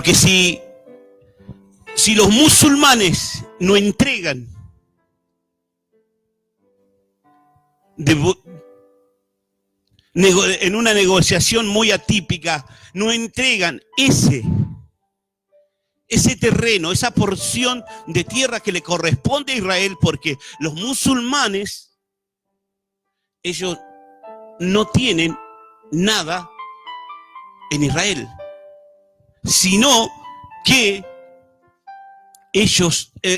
Porque si los musulmanes no entregan en una negociación muy atípica, no entregan ese terreno, esa porción de tierra que le corresponde a Israel, porque los musulmanes, ellos no tienen nada en Israel, sino que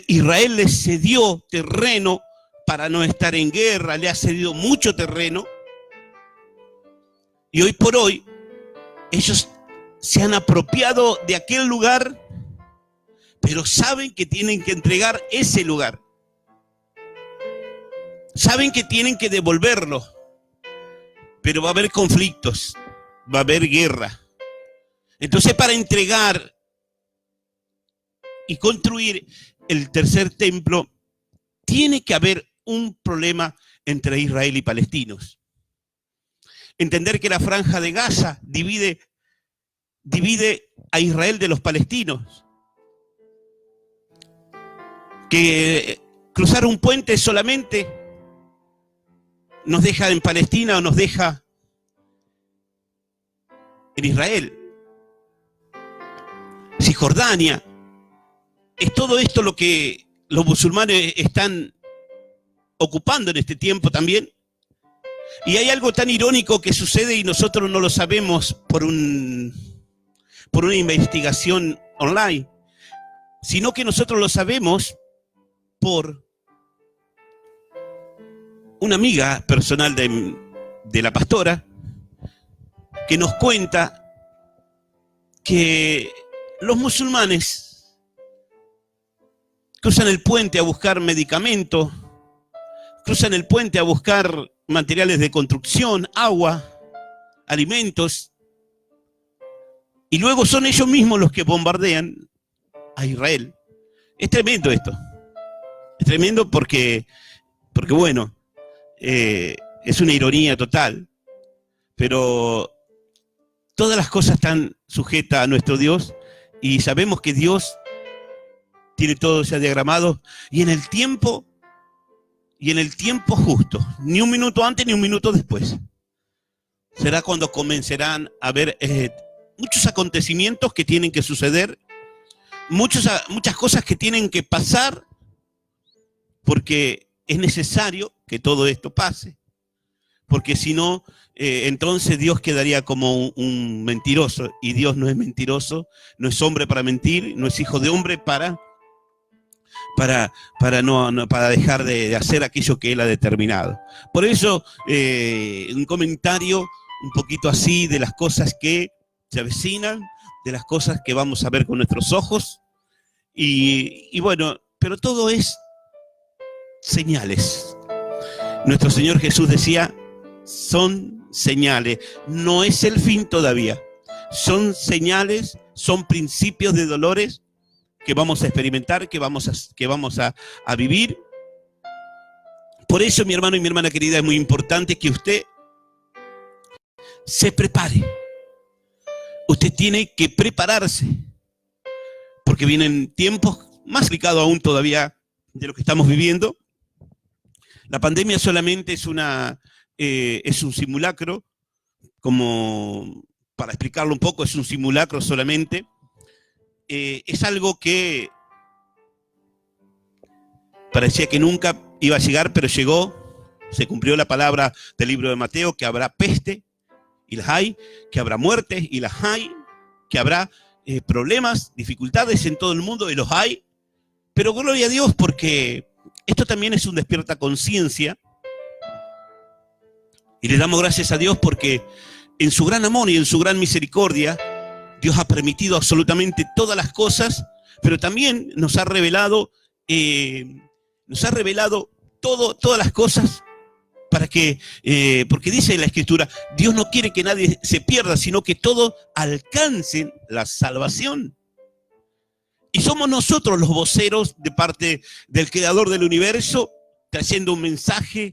Israel les cedió terreno para no estar en guerra, le ha cedido mucho terreno, y hoy por hoy ellos se han apropiado de aquel lugar, pero saben que tienen que entregar ese lugar. Saben que tienen que devolverlo, pero va a haber conflictos, va a haber guerra. Entonces, para entregar y construir el tercer templo, tiene que haber un problema entre Israel y palestinos. Entender que la franja de Gaza divide a Israel de los palestinos. Que cruzar un puente solamente nos deja en Palestina o nos deja en Israel. Cisjordania. Es todo esto lo que los musulmanes están ocupando en este tiempo también. Y hay algo tan irónico que sucede y nosotros no lo sabemos por una investigación online, sino que nosotros lo sabemos por una amiga personal de la pastora, que nos cuenta que los musulmanes cruzan el puente a buscar medicamentos, cruzan el puente a buscar materiales de construcción, agua, alimentos, y luego son ellos mismos los que bombardean a Israel. Es tremendo esto. Es tremendo porque bueno, es una ironía total, pero todas las cosas están sujetas a nuestro Dios y sabemos que Dios tiene todo ya diagramado y en el tiempo justo, ni un minuto antes ni un minuto después, será cuando comenzarán a haber muchos acontecimientos que tienen que suceder, muchas cosas que tienen que pasar, porque es necesario que todo esto pase, porque si no, entonces Dios quedaría como un mentiroso, y Dios no es mentiroso, no es hombre para mentir, no es hijo de hombre para dejar de hacer aquello que Él ha determinado. Por eso, un comentario un poquito así de las cosas que se avecinan, de las cosas que vamos a ver con nuestros ojos, y bueno, pero todo es señales. Nuestro Señor Jesús decía, son señales, no es el fin todavía, son señales, son principios de dolores que vamos a experimentar, que vamos a vivir. Por eso, mi hermano y mi hermana querida, es muy importante que usted se prepare. Usted tiene que prepararse, porque vienen tiempos más complicados aún todavía de lo que estamos viviendo. La pandemia solamente es un simulacro, como para explicarlo un poco, es un simulacro solamente. Es algo que parecía que nunca iba a llegar, pero llegó. Se cumplió la palabra del libro de Mateo, que habrá peste, y las hay, que habrá muertes, y las hay, que habrá problemas, dificultades en todo el mundo, y los hay. Pero gloria a Dios, porque esto también es un despierta conciencia, y le damos gracias a Dios porque en su gran amor y en su gran misericordia, Dios ha permitido absolutamente todas las cosas, pero también nos ha revelado todas las cosas para que, porque dice la Escritura, Dios no quiere que nadie se pierda, sino que todos alcancen la salvación. Y somos nosotros los voceros de parte del Creador del universo, trayendo un mensaje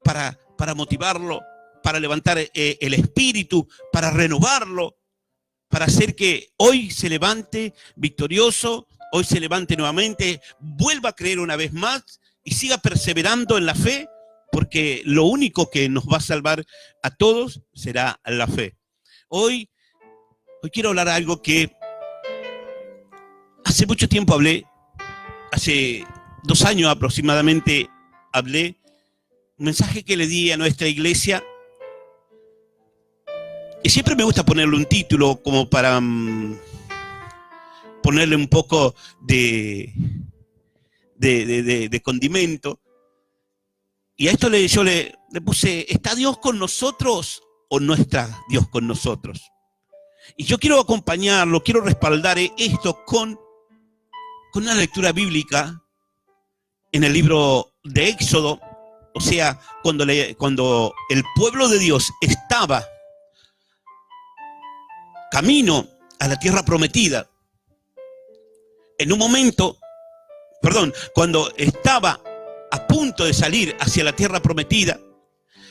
para motivarlo, para levantar el espíritu, para renovarlo, para hacer que hoy se levante victorioso, hoy se levante nuevamente, vuelva a creer una vez más y siga perseverando en la fe, porque lo único que nos va a salvar a todos será la fe. Hoy quiero hablar de algo que hace mucho tiempo hablé, hace 2 años aproximadamente hablé, un mensaje que le di a nuestra iglesia. Y siempre me gusta ponerle un título como para ponerle un poco de condimento. Y a esto yo le puse, ¿está Dios con nosotros o no está Dios con nosotros? Y yo quiero acompañarlo, quiero respaldar esto con una lectura bíblica en el libro de Éxodo. O sea, cuando el pueblo de Dios estaba camino a la tierra prometida, en un momento, cuando estaba a punto de salir hacia la tierra prometida,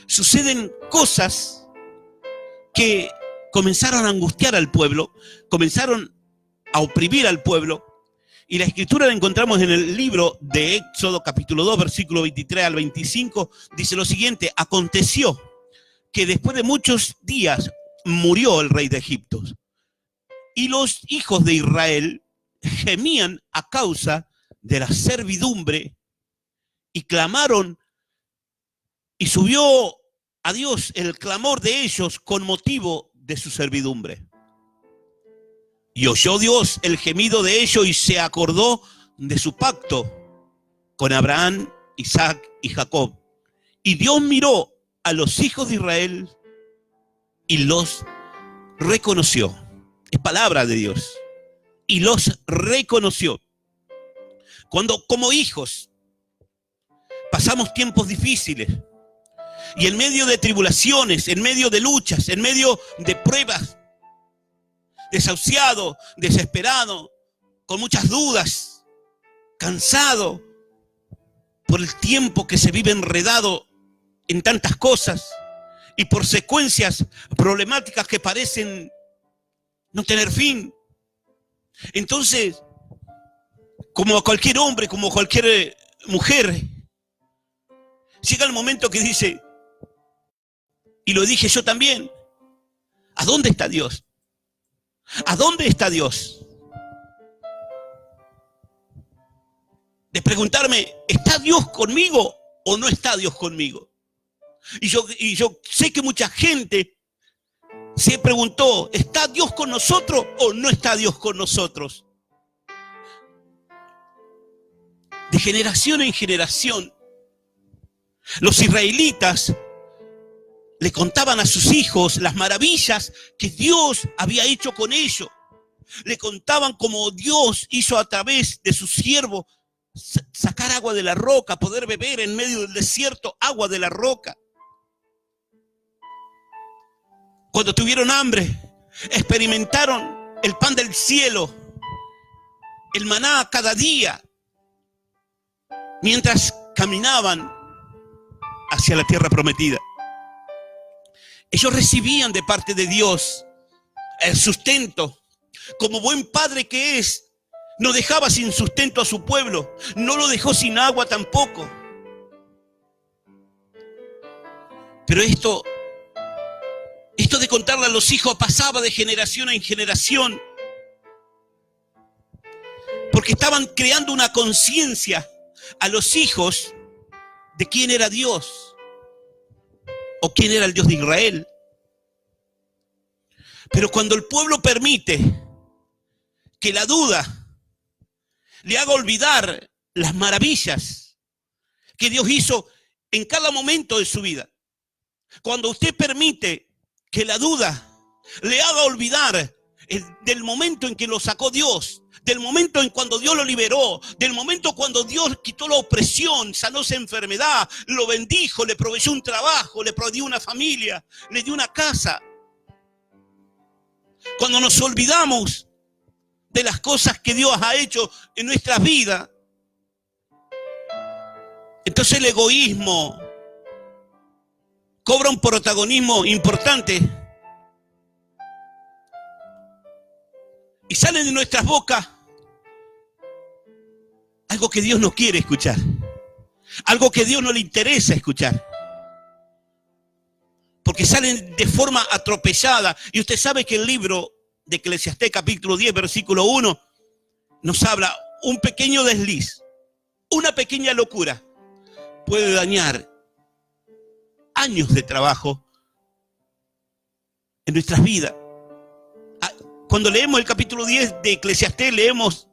suceden cosas que comenzaron a angustiar al pueblo, comenzaron a oprimir al pueblo, y la escritura la encontramos en el libro de Éxodo capítulo 2, versículo 23 al 25, dice lo siguiente: aconteció que después de muchos días murió el rey de Egipto, y los hijos de Israel gemían a causa de la servidumbre y clamaron, y subió a Dios el clamor de ellos con motivo de su servidumbre. Y oyó Dios el gemido de ellos y se acordó de su pacto con Abraham, Isaac y Jacob. Y Dios miró a los hijos de Israel y los reconoció. Es palabra de Dios. Y los reconoció. Cuando como hijos pasamos tiempos difíciles y en medio de tribulaciones, en medio de luchas, en medio de pruebas, desahuciado, desesperado, con muchas dudas, cansado por el tiempo que se vive enredado en tantas cosas y por secuencias problemáticas que parecen no tener fin. Entonces, como a cualquier hombre, como a cualquier mujer, llega el momento que dice, y lo dije yo también, ¿a dónde está Dios? ¿A dónde está Dios? De preguntarme, ¿está Dios conmigo o no está Dios conmigo? Y yo sé que mucha gente se preguntó, ¿está Dios con nosotros o no está Dios con nosotros? De generación en generación, los israelitas le contaban a sus hijos las maravillas que Dios había hecho con ellos. Le contaban cómo Dios hizo a través de su siervo sacar agua de la roca, poder beber en medio del desierto agua de la roca. Cuando tuvieron hambre, experimentaron el pan del cielo, el maná cada día, mientras caminaban hacia la tierra prometida. Ellos recibían de parte de Dios el sustento. Como buen padre que es, no dejaba sin sustento a su pueblo, no lo dejó sin agua tampoco. Pero esto de contarle a los hijos pasaba de generación en generación, porque estaban creando una conciencia a los hijos de quién era Dios o quién era el Dios de Israel. Pero cuando el pueblo permite que la duda le haga olvidar las maravillas que Dios hizo en cada momento de su vida, cuando usted permite que la duda le haga olvidar del momento en que lo sacó Dios, del momento en cuando Dios lo liberó, del momento cuando Dios quitó la opresión, sanó esa enfermedad, lo bendijo, le proveyó un trabajo, le proveyó una familia, le dio una casa. Cuando nos olvidamos de las cosas que Dios ha hecho en nuestras vidas, entonces el egoísmo cobra un protagonismo importante. Y salen de nuestras bocas algo que Dios no quiere escuchar. Algo que a Dios no le interesa escuchar. Porque salen de forma atropellada. Y usted sabe que el libro de Eclesiastés, capítulo 10, versículo 1, nos habla: un pequeño desliz, una pequeña locura puede dañar años de trabajo en nuestras vidas. Cuando leemos el capítulo 10 de Eclesiastés, leemos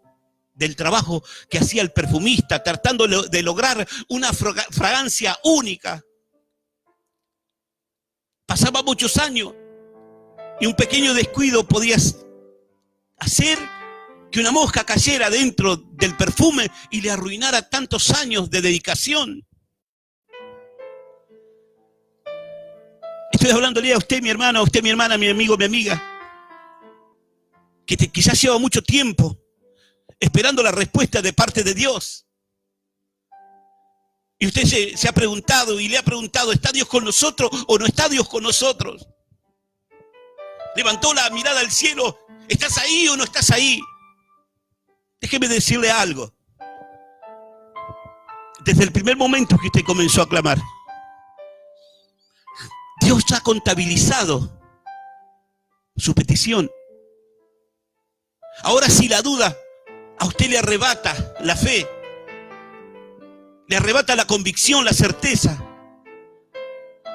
del trabajo que hacía el perfumista, tratando de lograr una fragancia única. Pasaba muchos años y un pequeño descuido podía hacer que una mosca cayera dentro del perfume y le arruinara tantos años de dedicación. Estoy hablándole a usted, mi hermano, a usted, mi hermana, mi amigo, mi amiga, que quizás lleva mucho tiempo esperando la respuesta de parte de Dios. Y usted se ha preguntado y le ha preguntado: ¿está Dios con nosotros o no está Dios con nosotros? Levantó la mirada al cielo: ¿estás ahí o no estás ahí? Déjeme decirle algo. Desde el primer momento que usted comenzó a clamar, Dios ha contabilizado su petición. Ahora, si la duda a usted le arrebata la fe, le arrebata la convicción, la certeza,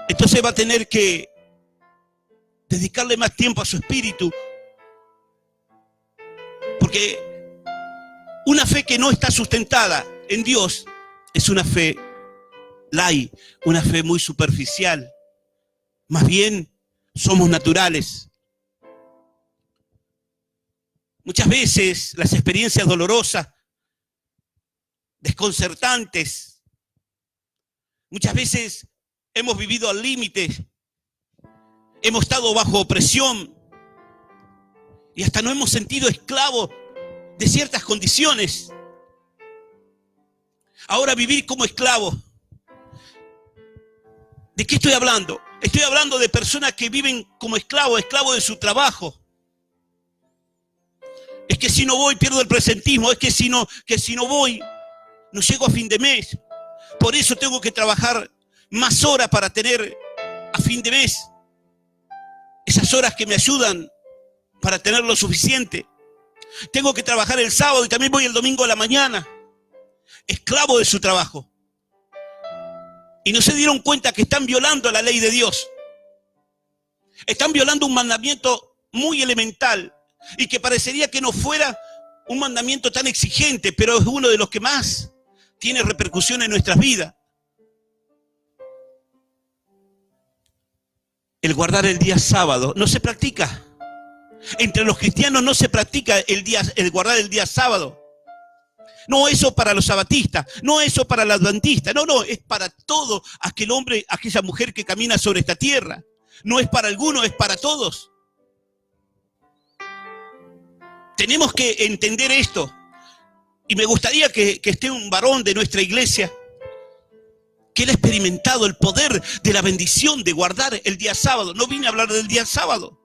entonces va a tener que dedicarle más tiempo a su espíritu. Porque una fe que no está sustentada en Dios es una fe light, una fe muy superficial. Más bien, somos naturales. Muchas veces las experiencias dolorosas, desconcertantes, muchas veces hemos vivido al límite, hemos estado bajo opresión y hasta nos hemos sentido esclavos de ciertas condiciones. Ahora, vivir como esclavo, ¿de qué estoy hablando? Estoy hablando de personas que viven como esclavos de su trabajo. Es que si no voy pierdo el presentismo, es que si no voy no llego a fin de mes. Por eso tengo que trabajar más horas para tener a fin de mes esas horas que me ayudan para tener lo suficiente. Tengo que trabajar el sábado y también voy el domingo a la mañana. Esclavo de su trabajo. Y no se dieron cuenta que están violando la ley de Dios. Están violando un mandamiento muy elemental y que parecería que no fuera un mandamiento tan exigente, pero es uno de los que más tiene repercusión en nuestras vidas. El guardar el día sábado no se practica. Entre los cristianos no se practica el guardar el día sábado. No, eso para los sabatistas, no, eso para los adventistas, no, es para todo aquel hombre, aquella mujer que camina sobre esta tierra. No es para algunos, es para todos. Tenemos que entender esto. Y me gustaría que esté un varón de nuestra iglesia que él ha experimentado el poder de la bendición de guardar el día sábado. No vine a hablar del día sábado,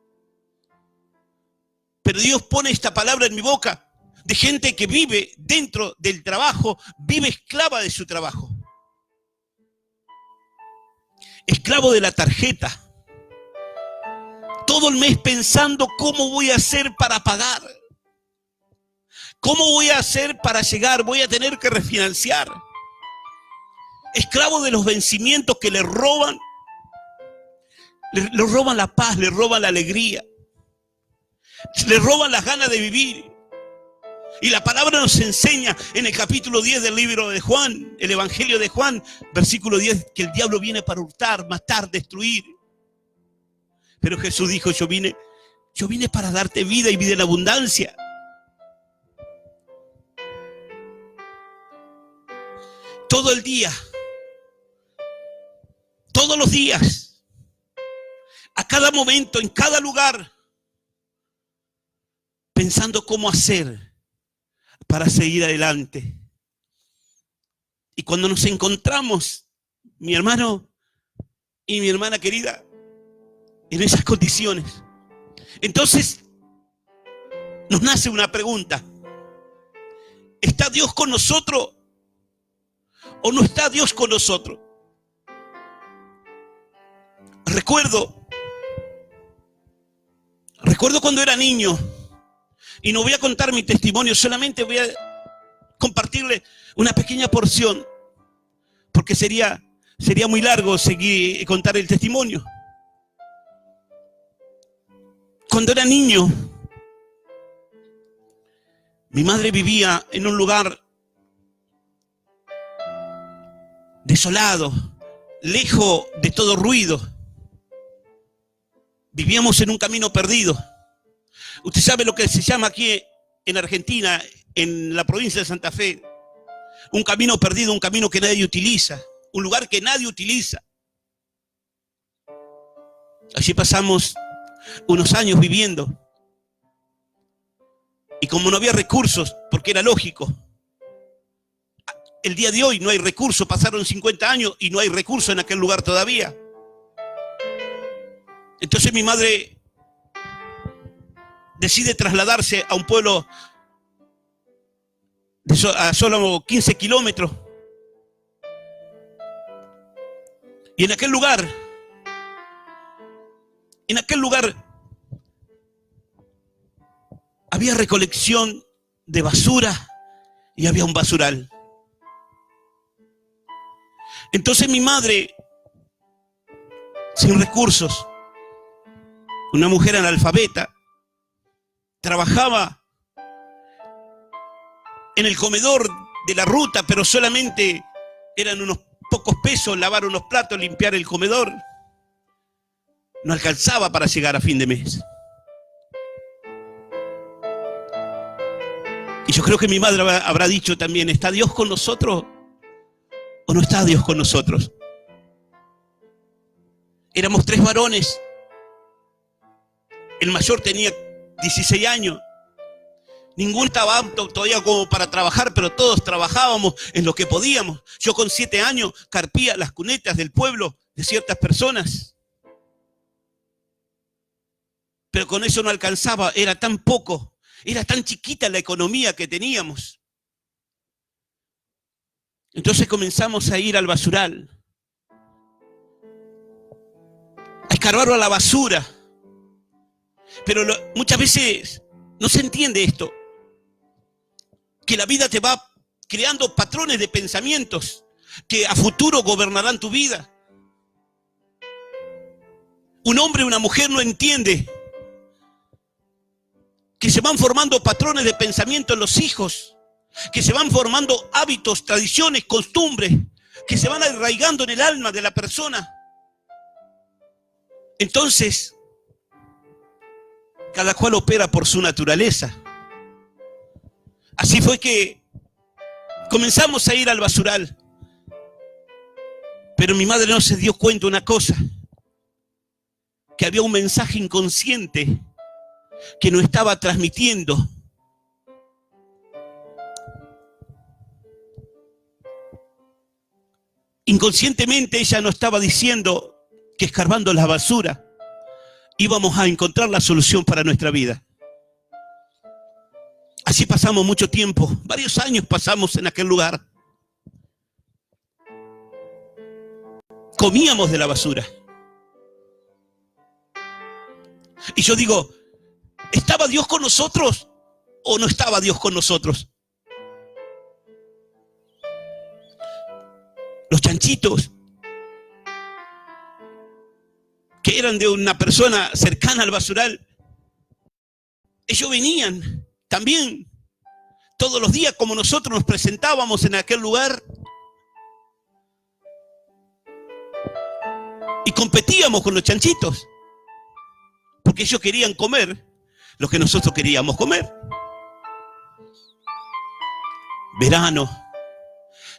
pero Dios pone esta palabra en mi boca de gente que vive dentro del trabajo, vive esclava de su trabajo. Esclavo de la tarjeta. Todo el mes pensando cómo voy a hacer para pagar. ¿Cómo voy a hacer para llegar? Voy a tener que refinanciar. Esclavo de los vencimientos que le roban. Le roban la paz, le roban la alegría. Le roban las ganas de vivir. Y la palabra nos enseña en el capítulo 10 del libro de Juan, el Evangelio de Juan, versículo 10, que el diablo viene para hurtar, matar, destruir. Pero Jesús dijo: yo vine para darte vida y vida en abundancia. Todo el día, todos los días, a cada momento, en cada lugar, pensando cómo hacer para seguir adelante. Y cuando nos encontramos, mi hermano y mi hermana querida, en esas condiciones, entonces nos nace una pregunta. ¿Está Dios con nosotros o no está Dios con nosotros? Recuerdo cuando era niño, y no voy a contar mi testimonio, solamente voy a compartirle una pequeña porción, porque sería muy largo seguir contar el testimonio. Cuando era niño, mi madre vivía en un lugar desolado, lejos de todo ruido. Vivíamos en un camino perdido. Usted sabe lo que se llama aquí en Argentina, en la provincia de Santa Fe, un camino perdido, un camino que nadie utiliza, un lugar que nadie utiliza. Allí pasamos unos años viviendo. Y como no había recursos, porque era lógico, el día de hoy no hay recursos, pasaron 50 años y no hay recursos en aquel lugar todavía. Entonces mi madre decide trasladarse a un pueblo a solo 15 kilómetros. Y en aquel lugar había recolección de basura y había un basural. Entonces mi madre, sin recursos, una mujer analfabeta, trabajaba en el comedor de la ruta, pero solamente eran unos pocos pesos, lavar unos platos, limpiar el comedor. No alcanzaba para llegar a fin de mes. Y yo creo que mi madre habrá dicho también, ¿está Dios con nosotros o no está Dios con nosotros? Éramos 3 varones. El mayor tenía 16 años. Ninguno estaba apto todavía como para trabajar, pero todos trabajábamos en lo que podíamos. Yo con 7 años carpía las cunetas del pueblo de ciertas personas. Pero con eso no alcanzaba, era tan poco, era tan chiquita la economía que teníamos. Entonces comenzamos a ir al basural, a escarbarlo a la basura. Pero muchas veces no se entiende esto, que la vida te va creando patrones de pensamientos que a futuro gobernarán tu vida. Un hombre o una mujer no entiende que se van formando patrones de pensamiento en los hijos, que se van formando hábitos, tradiciones, costumbres, que se van arraigando en el alma de la persona. Entonces, cada cual opera por su naturaleza. Así fue que comenzamos a ir al basural. Pero mi madre no se dio cuenta de una cosa, que había un mensaje inconsciente que nos estaba transmitiendo. Inconscientemente ella nos estaba diciendo que escarbando la basura íbamos a encontrar la solución para nuestra vida. Así pasamos mucho tiempo, varios años pasamos en aquel lugar. Comíamos de la basura. Y yo digo, ¿estaba Dios con nosotros o no estaba Dios con nosotros? Los chanchitos, que eran de una persona cercana al basural, ellos venían también todos los días, como nosotros nos presentábamos en aquel lugar, y competíamos con los chanchitos, porque ellos querían comer lo que nosotros queríamos comer. Verano,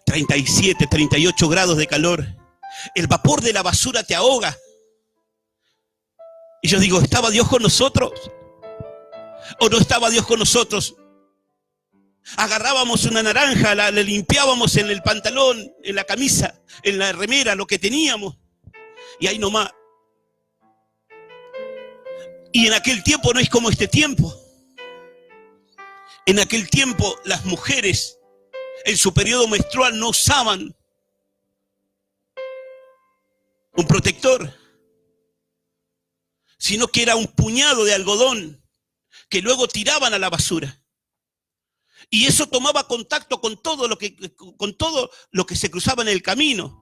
37, 38 grados de calor, el vapor de la basura te ahoga. Y yo digo, ¿estaba Dios con nosotros o no estaba Dios con nosotros? Agarrábamos una naranja, la limpiábamos en el pantalón, en la camisa, en la remera, lo que teníamos, y ahí nomás. Y en aquel tiempo no es como este tiempo. En aquel tiempo las mujeres en su periodo menstrual no usaban un protector, sino que era un puñado de algodón que luego tiraban a la basura. Y eso tomaba contacto con todo lo que se cruzaba en el camino.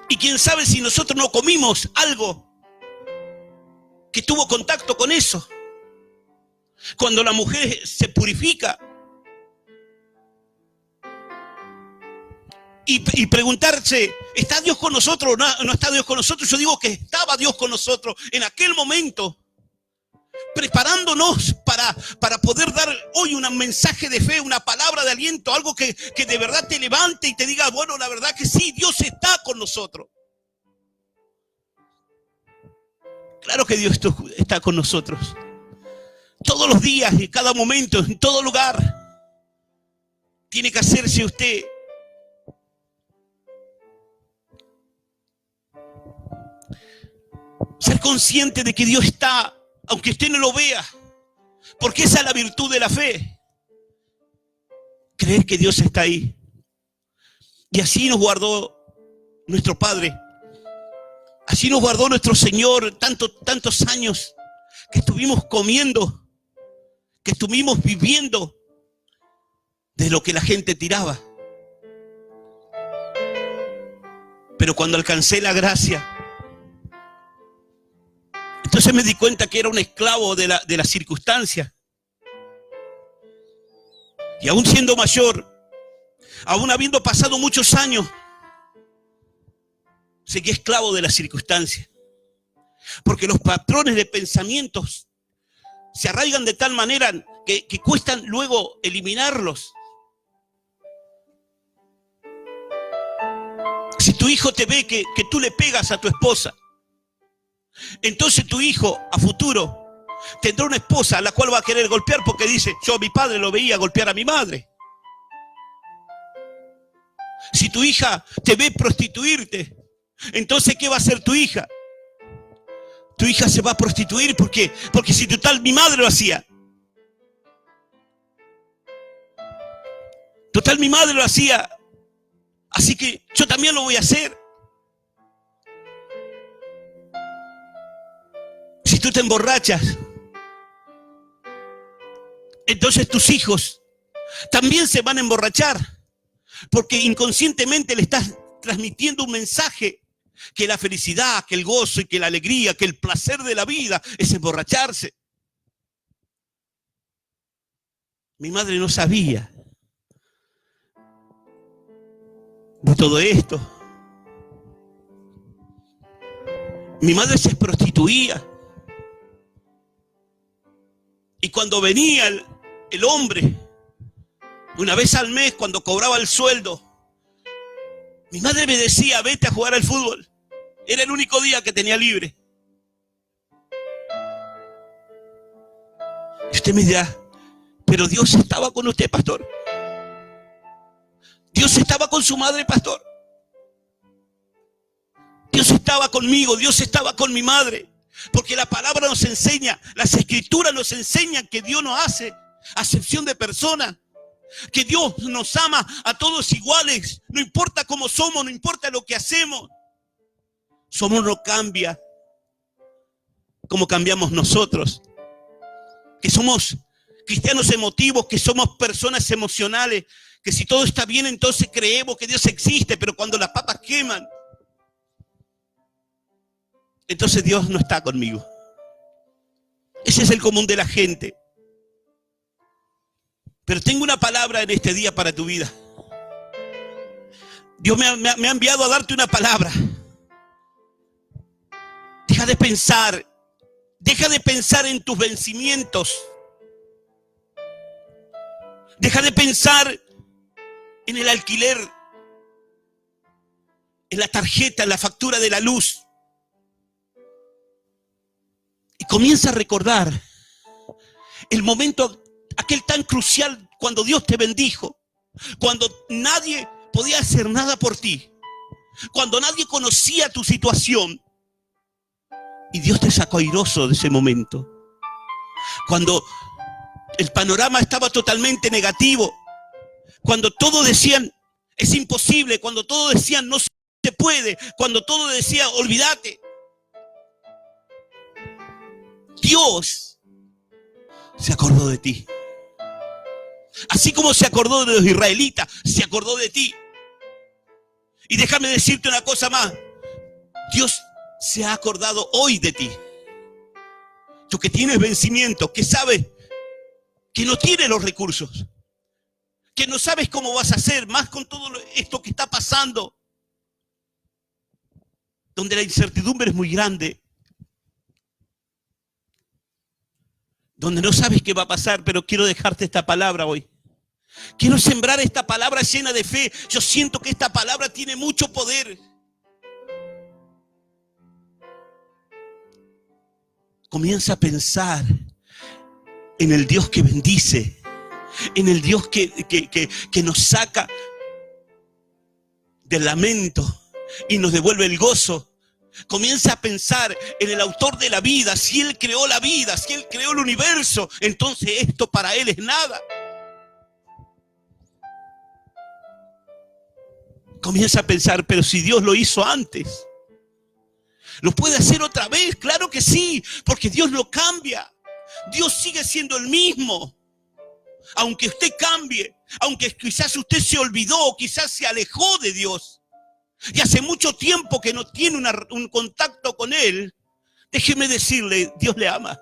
Y quién sabe si nosotros no comimos algo que tuvo contacto con eso. Cuando la mujer se purifica y preguntarse, ¿está Dios con nosotros o no está Dios con nosotros? Yo digo que estaba Dios con nosotros en aquel momento, preparándonos para poder dar hoy un mensaje de fe, una palabra de aliento, algo que de verdad te levante y te diga, bueno, la verdad que sí, Dios está con nosotros. Claro que Dios está con nosotros. Todos los días, en cada momento, en todo lugar. Tiene que hacerse usted ser consciente de que Dios está, aunque usted no lo vea, porque esa es la virtud de la fe. Creer que Dios está ahí. Y así nos guardó nuestro Padre. Así nos guardó nuestro Señor tantos años que estuvimos comiendo, que estuvimos viviendo de lo que la gente tiraba. Pero cuando alcancé la gracia, entonces me di cuenta que era un esclavo de la circunstancia. Y aún siendo mayor, aún habiendo pasado muchos años, seguí esclavo de la circunstancia. Porque los patrones de pensamientos se arraigan de tal manera que cuestan luego eliminarlos. Si tu hijo te ve que tú le pegas a tu esposa, entonces tu hijo a futuro tendrá una esposa a la cual va a querer golpear porque dice, yo a mi padre lo veía golpear a mi madre. Si tu hija te ve prostituirte, entonces ¿qué va a hacer tu hija? Tu hija se va a prostituir porque si total mi madre lo hacía. Total mi madre lo hacía, así que yo también lo voy a hacer. Si tú te emborrachas, entonces tus hijos también se van a emborrachar, porque inconscientemente le estás transmitiendo un mensaje que la felicidad, que el gozo y que la alegría, que el placer de la vida es emborracharse. Mi madre no sabía de todo esto. Mi madre se prostituía. Y cuando venía el hombre, una vez al mes, cuando cobraba el sueldo, mi madre me decía, vete a jugar al fútbol. Era el único día que tenía libre. Y usted me dirá, pero Dios estaba con usted, pastor. Dios estaba con su madre, pastor. Dios estaba conmigo, Dios estaba con mi madre. Porque la palabra nos enseña, las escrituras nos enseñan que Dios no hace acepción de personas. Que Dios nos ama a todos iguales. No importa cómo somos, no importa lo que hacemos. Somos no cambia como cambiamos nosotros. Que somos cristianos emotivos, que somos personas emocionales. Que si todo está bien, entonces creemos que Dios existe. Pero cuando las papas queman, entonces Dios no está conmigo. Ese es el común de la gente. Pero tengo una palabra en este día para tu vida. Dios me ha enviado a darte una palabra. Deja de pensar en tus vencimientos. Deja de pensar en el alquiler, en la tarjeta, en la factura de la luz. Y comienza a recordar el momento aquel tan crucial cuando Dios te bendijo, cuando nadie podía hacer nada por ti, cuando nadie conocía tu situación y Dios te sacó airoso de ese momento. Cuando el panorama estaba totalmente negativo, cuando todos decían, es imposible, cuando todos decían, no se puede, cuando todos decían, olvídate, Dios se acordó de ti. Así como se acordó de los israelitas, se acordó de ti. Y déjame decirte una cosa más. Dios se ha acordado hoy de ti. Tú que tienes vencimiento, que sabes que no tienes los recursos, que no sabes cómo vas a hacer, más con todo esto que está pasando, donde la incertidumbre es muy grande, donde no sabes qué va a pasar, pero quiero dejarte esta palabra hoy. Quiero sembrar esta palabra llena de fe. Yo siento que esta palabra tiene mucho poder. Comienza a pensar en el Dios que bendice, en el Dios que nos saca del lamento y nos devuelve el gozo. Comienza a pensar en el autor de la vida. Si Él creó la vida, si Él creó el universo, entonces esto para Él es nada. Comienza a pensar, pero si Dios lo hizo antes, ¿lo puede hacer otra vez? Claro que sí, porque Dios no cambia. Dios sigue siendo el mismo. Aunque usted cambie, aunque quizás usted se olvidó, quizás se alejó de Dios, y hace mucho tiempo que no tiene un contacto con Él, déjeme decirle, Dios le ama.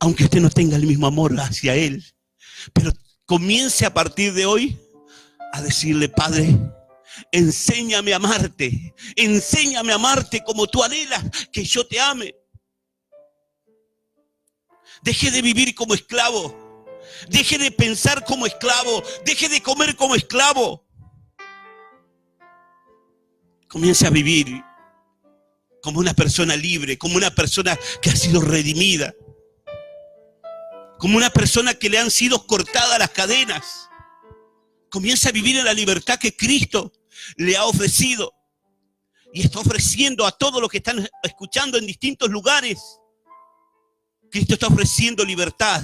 Aunque usted no tenga el mismo amor hacia Él, pero comience a partir de hoy a decirle, Padre, enséñame a amarte como tú anhelas que yo te ame. Deje de vivir como esclavo, deje de pensar como esclavo, deje de comer como esclavo. Comience a vivir como una persona libre, como una persona que ha sido redimida, como una persona que le han sido cortadas las cadenas. Comience a vivir en la libertad que Cristo le ha ofrecido y está ofreciendo a todos los que están escuchando en distintos lugares. Cristo está ofreciendo libertad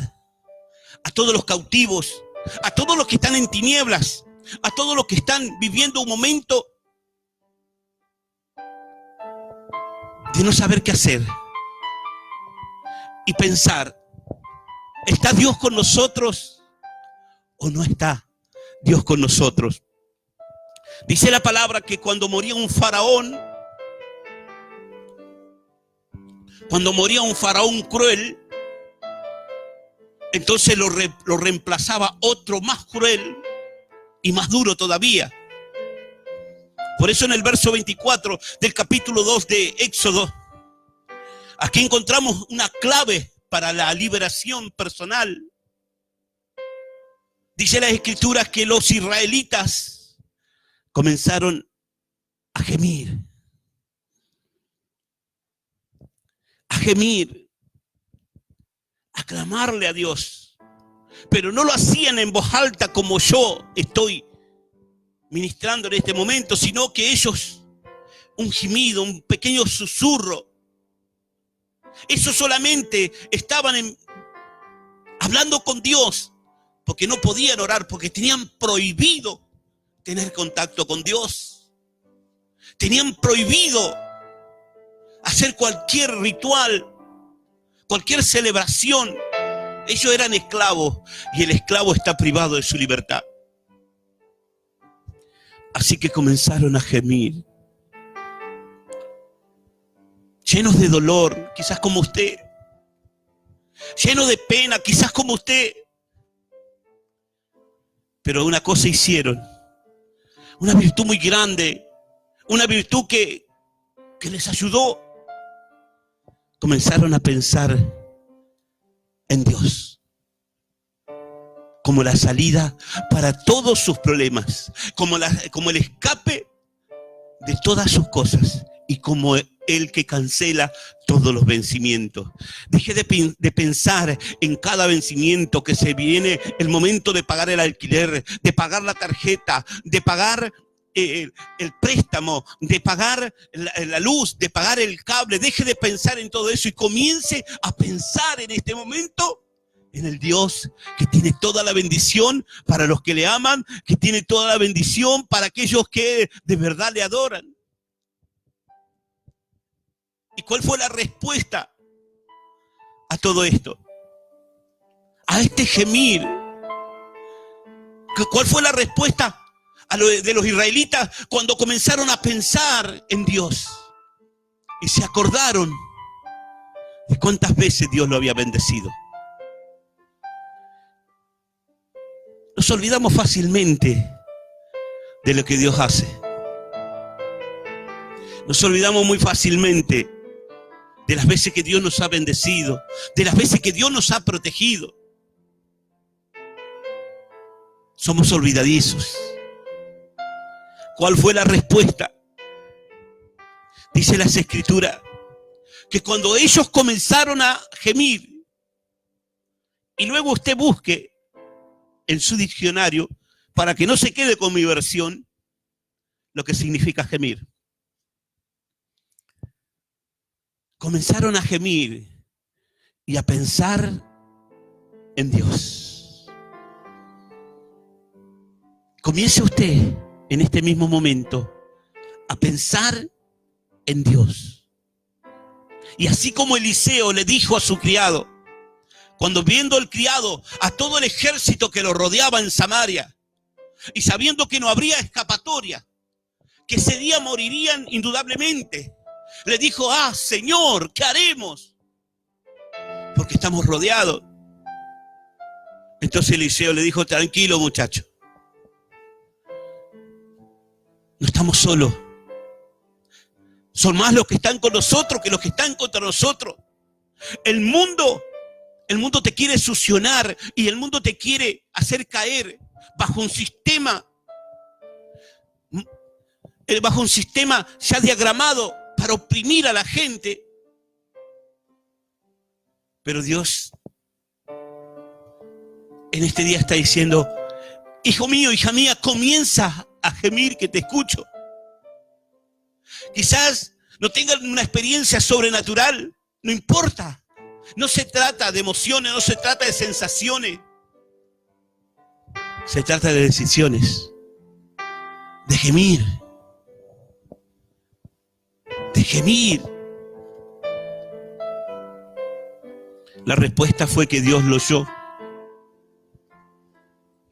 a todos los cautivos, a todos los que están en tinieblas, a todos los que están viviendo un momento de no saber qué hacer y pensar, ¿está Dios con nosotros o no está Dios con nosotros? Dice la palabra que cuando moría un faraón cruel, entonces lo reemplazaba otro más cruel y más duro todavía. Por eso en el verso 24 del capítulo 2 de Éxodo, aquí encontramos una clave para la liberación personal. Dice las Escrituras que los israelitas comenzaron a gemir, a clamarle a Dios, pero no lo hacían en voz alta como yo estoy ministrando en este momento, sino que ellos, un gemido, un pequeño susurro, ellos solamente estaban hablando con Dios, porque no podían orar, porque tenían prohibido tener contacto con Dios. Tenían prohibido hacer cualquier ritual, cualquier celebración. Ellos eran esclavos y el esclavo está privado de su libertad. Así que comenzaron a gemir, llenos de dolor, quizás como usted, llenos de pena, quizás como usted. Pero una cosa hicieron, una virtud muy grande, una virtud que les ayudó. Comenzaron a pensar en Dios como la salida para todos sus problemas, como el escape de todas sus cosas y como el que cancela todos los vencimientos. Deje de pensar en cada vencimiento que se viene, el momento de pagar el alquiler, de pagar la tarjeta, de pagar el préstamo, de pagar la luz, de pagar el cable. Deje de pensar en todo eso y comience a pensar en este momento en el Dios que tiene toda la bendición para los que le aman, que tiene toda la bendición para aquellos que de verdad le adoran. ¿Y cuál fue la respuesta a todo esto? A este gemir. ¿Cuál fue la respuesta de los israelitas cuando comenzaron a pensar en Dios? Y se acordaron de cuántas veces Dios lo había bendecido. Nos olvidamos fácilmente de lo que Dios hace. Nos olvidamos muy fácilmente de las veces que Dios nos ha bendecido, de las veces que Dios nos ha protegido. Somos olvidadizos. ¿Cuál fue la respuesta? Dice las Escrituras que cuando ellos comenzaron a gemir, y luego usted busque en su diccionario, para que no se quede con mi versión, lo que significa gemir. Comenzaron a gemir y a pensar en Dios. Comience usted en este mismo momento a pensar en Dios. Y así como Eliseo le dijo a su criado, cuando viendo el criado a todo el ejército que lo rodeaba en Samaria, y sabiendo que no habría escapatoria, que ese día morirían indudablemente, le dijo: Señor, ¿qué haremos? Porque estamos rodeados. Entonces Eliseo le dijo: tranquilo, muchacho, no estamos solos. Son más los que están con nosotros que los que están contra nosotros. El mundo te quiere succionar y el mundo te quiere hacer caer bajo un sistema ya diagramado para oprimir a la gente. Pero Dios en este día está diciendo: hijo mío, hija mía, comienza a gemir, que te escucho. Quizás no tengan una experiencia sobrenatural, no importa. No se trata de emociones, no se trata de sensaciones. Se trata de decisiones, de gemir, de gemir. La respuesta fue que Dios lo oyó.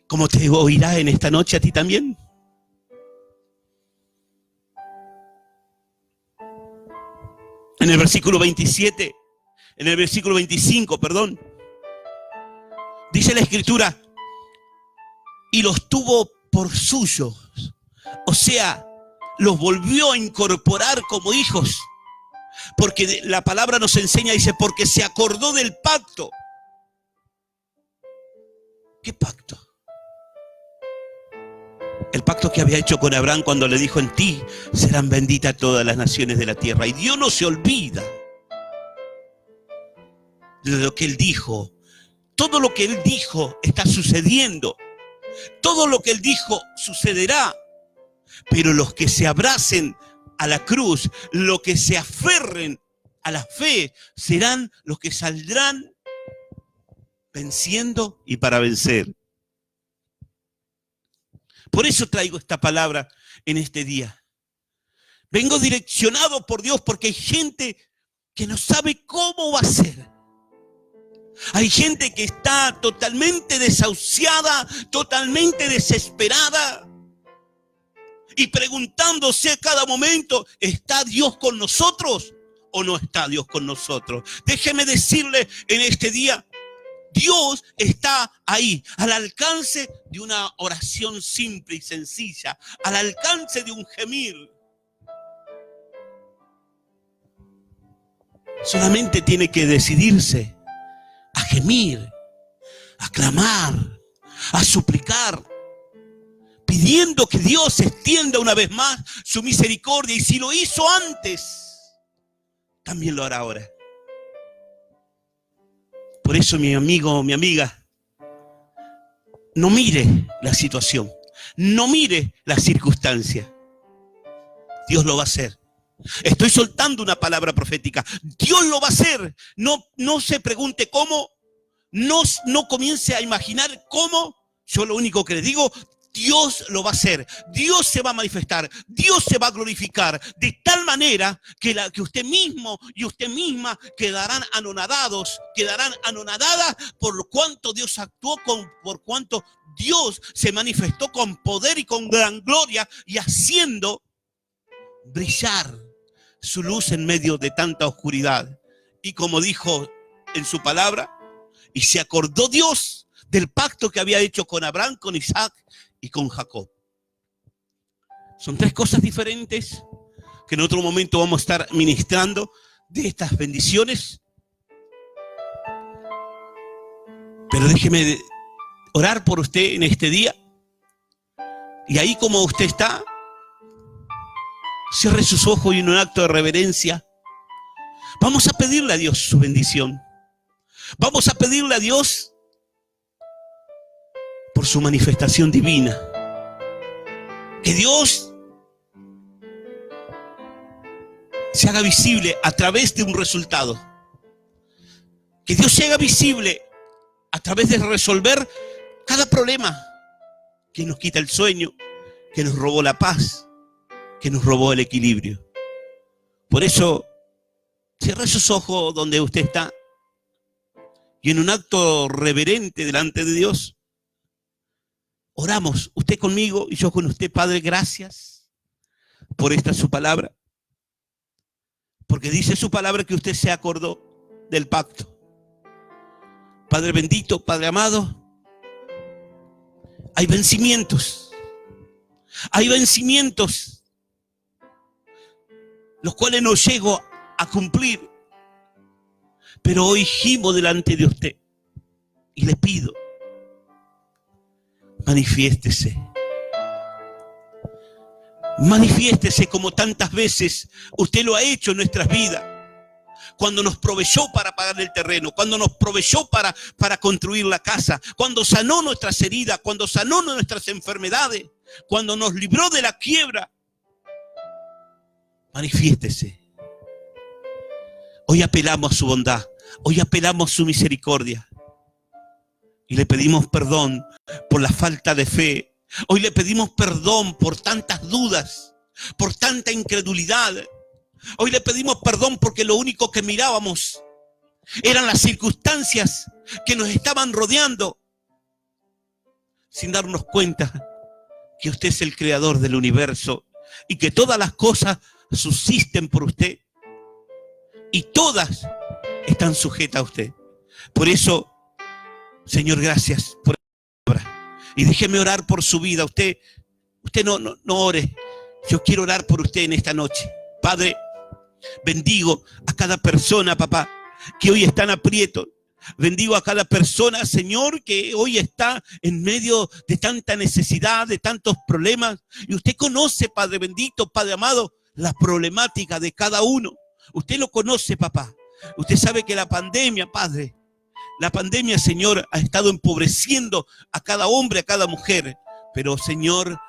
¿Cómo te oirá en esta noche a ti también? En el versículo 27, en el versículo 25, perdón, dice la Escritura: y los tuvo por suyos. O sea, los volvió a incorporar como hijos. Porque la palabra nos enseña, dice, porque se acordó del pacto. ¿Qué pacto? El pacto que había hecho con Abraham cuando le dijo: en ti serán benditas todas las naciones de la tierra. Y Dios no se olvida de lo que Él dijo. Todo lo que Él dijo está sucediendo. Todo lo que Él dijo sucederá. Pero los que se abracen a la cruz, los que se aferren a la fe, serán los que saldrán venciendo y para vencer. Por eso traigo esta palabra en este día. Vengo direccionado por Dios porque hay gente que no sabe cómo va a ser. Hay gente que está totalmente desahuciada, totalmente desesperada y preguntándose a cada momento: ¿está Dios con nosotros o no está Dios con nosotros? Déjeme decirle en este día: Dios está ahí, al alcance de una oración simple y sencilla, al alcance de un gemir. Solamente tiene que decidirse a gemir, a clamar, a suplicar, pidiendo que Dios extienda una vez más su misericordia. Y si lo hizo antes, también lo hará ahora. Por eso, mi amigo, mi amiga, no mire la situación, no mire la circunstancia. Dios lo va a hacer. Estoy soltando una palabra profética. Dios lo va a hacer. No se pregunte cómo, no comience a imaginar cómo. Yo lo único que les digo, Dios lo va a hacer, Dios se va a manifestar, Dios se va a glorificar, de tal manera que usted mismo y usted misma quedarán anonadadas por cuanto Dios actuó, por cuanto Dios se manifestó con poder y con gran gloria y haciendo brillar su luz en medio de tanta oscuridad. Y como dijo en su palabra, y se acordó Dios del pacto que había hecho con Abraham, con Isaac y con Jacob. Son tres cosas diferentes que en otro momento vamos a estar ministrando de estas bendiciones. Pero déjeme orar por usted en este día. Y ahí como usted está, cierre sus ojos y en un acto de reverencia vamos a pedirle a Dios su bendición. Vamos a pedirle a Dios por su manifestación divina. Que Dios se haga visible a través de un resultado. Que Dios se haga visible a través de resolver cada problema que nos quita el sueño, que nos robó la paz, que nos robó el equilibrio. Por eso, cierre sus ojos donde usted está y en un acto reverente delante de Dios, oramos, usted conmigo y yo con usted. Padre, gracias por esta su palabra, porque dice su palabra que usted se acordó del pacto. Padre bendito, Padre amado, hay vencimientos, los cuales no llego a cumplir, pero hoy gimo delante de usted y le pido, manifiéstese como tantas veces usted lo ha hecho en nuestras vidas. Cuando nos proveyó para pagar el terreno, cuando nos proveyó para construir la casa, cuando sanó nuestras heridas, cuando sanó nuestras enfermedades, cuando nos libró de la quiebra. Manifiéstese. Hoy apelamos a su bondad, hoy apelamos a su misericordia y le pedimos perdón por la falta de fe. Hoy le pedimos perdón por tantas dudas, por tanta incredulidad. Hoy le pedimos perdón porque lo único que mirábamos eran las circunstancias que nos estaban rodeando, sin darnos cuenta que usted es el creador del universo y que todas las cosas subsisten por usted y todas están sujetas a usted. Por eso, Señor, gracias por la palabra. Y déjeme orar por su vida. Usted no ore. Yo quiero orar por usted en esta noche. Padre, bendigo a cada persona, papá, que hoy está en aprieto. Bendigo a cada persona, Señor, que hoy está en medio de tanta necesidad, de tantos problemas. Y usted conoce, Padre bendito, Padre amado, la problemática de cada uno. Usted lo conoce, papá. Usted sabe que la pandemia, Padre, la pandemia, Señor, ha estado empobreciendo a cada hombre, a cada mujer. Pero, Señor,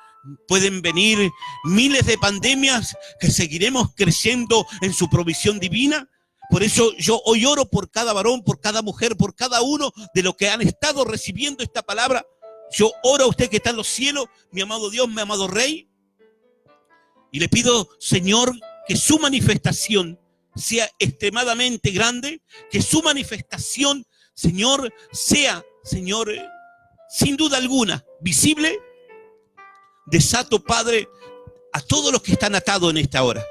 pueden venir miles de pandemias que seguiremos creciendo en su provisión divina. Por eso yo hoy oro por cada varón, por cada mujer, por cada uno de los que han estado recibiendo esta palabra. Yo oro a usted que está en los cielos, mi amado Dios, mi amado Rey. Y le pido, Señor, que su manifestación sea extremadamente grande, que su manifestación, Señor, sea, Señor, sin duda alguna, visible. Desato, Padre, a todos los que están atados en esta hora.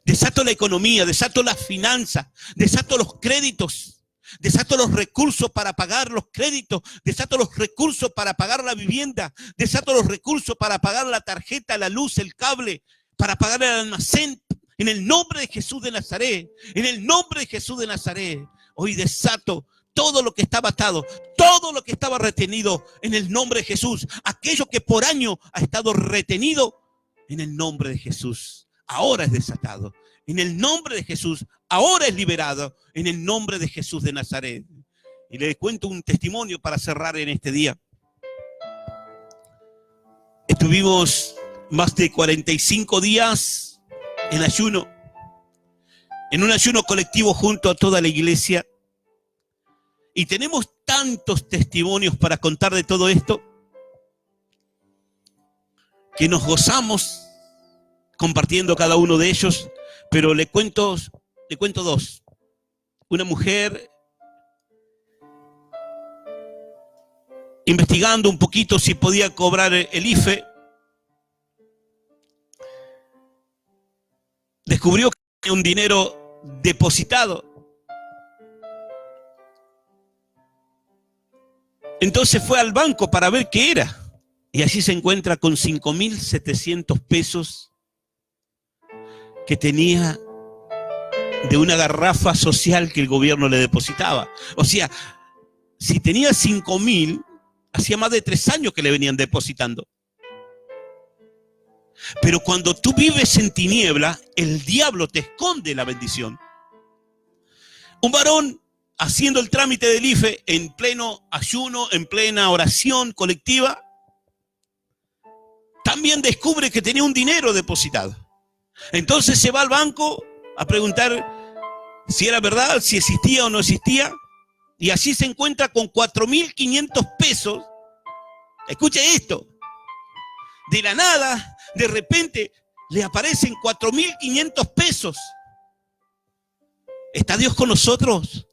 Desato la economía, desato las finanzas, desato los créditos, desato los recursos para pagar los créditos, desato los recursos para pagar la vivienda, desato los recursos para pagar la tarjeta, la luz, el cable, para pagar el almacén. En el nombre de Jesús de Nazaret, en el nombre de Jesús de Nazaret, hoy desato todo lo que estaba atado, todo lo que estaba retenido en el nombre de Jesús. Aquello que por año ha estado retenido, en el nombre de Jesús, ahora es desatado. En el nombre de Jesús, ahora es liberado. En el nombre de Jesús de Nazaret. Y les cuento un testimonio para cerrar en este día. Estuvimos más de 45 días en ayuno, en un ayuno colectivo junto a toda la iglesia. Y tenemos tantos testimonios para contar de todo esto que nos gozamos compartiendo cada uno de ellos, pero le cuento dos. Una mujer investigando un poquito si podía cobrar el IFE, descubrió que tenía un dinero depositado. Entonces fue al banco para ver qué era. Y allí se encuentra con 5.700 pesos que tenía de una garrafa social que el gobierno le depositaba. O sea, si tenía 5.000, hacía más de 3 años que le venían depositando. Pero cuando tú vives en tiniebla, el diablo te esconde la bendición. Un varón haciendo el trámite del IFE en pleno ayuno, en plena oración colectiva, también descubre que tenía un dinero depositado. Entonces se va al banco a preguntar si era verdad, si existía o no existía, y así se encuentra con 4.500 pesos. Escuche esto. De la nada, de repente, le aparecen 4.500 pesos. ¿Está Dios con nosotros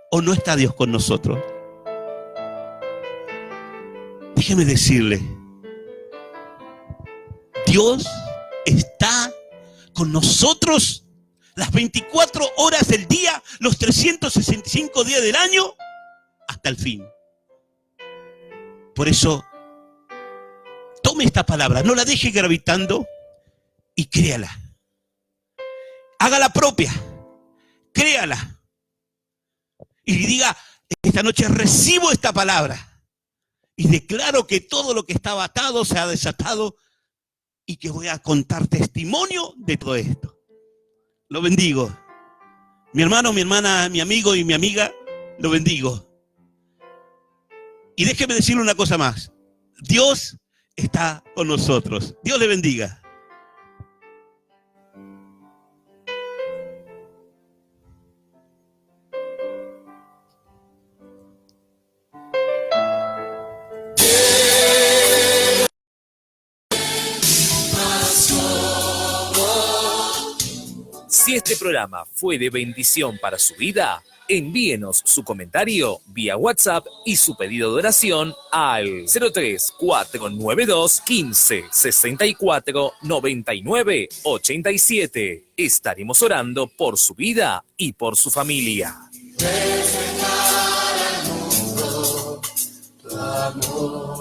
o no está Dios con nosotros? Déjeme decirle, Dios está con nosotros las 24 horas del día, los 365 días del año, hasta el fin. Por eso, tome esta palabra, no la deje gravitando y créala. Hágala propia, créala. Y diga, esta noche recibo esta palabra y declaro que todo lo que estaba atado se ha desatado y que voy a contar testimonio de todo esto. Lo bendigo. Mi hermano, mi hermana, mi amigo y mi amiga, lo bendigo. Y déjeme decirle una cosa más. Dios está con nosotros. Dios le bendiga. Si este programa fue de bendición para su vida, envíenos su comentario vía WhatsApp y su pedido de oración al 03492 15 64 99 87. Estaremos orando por su vida y por su familia. Presentar al mundo tu amor.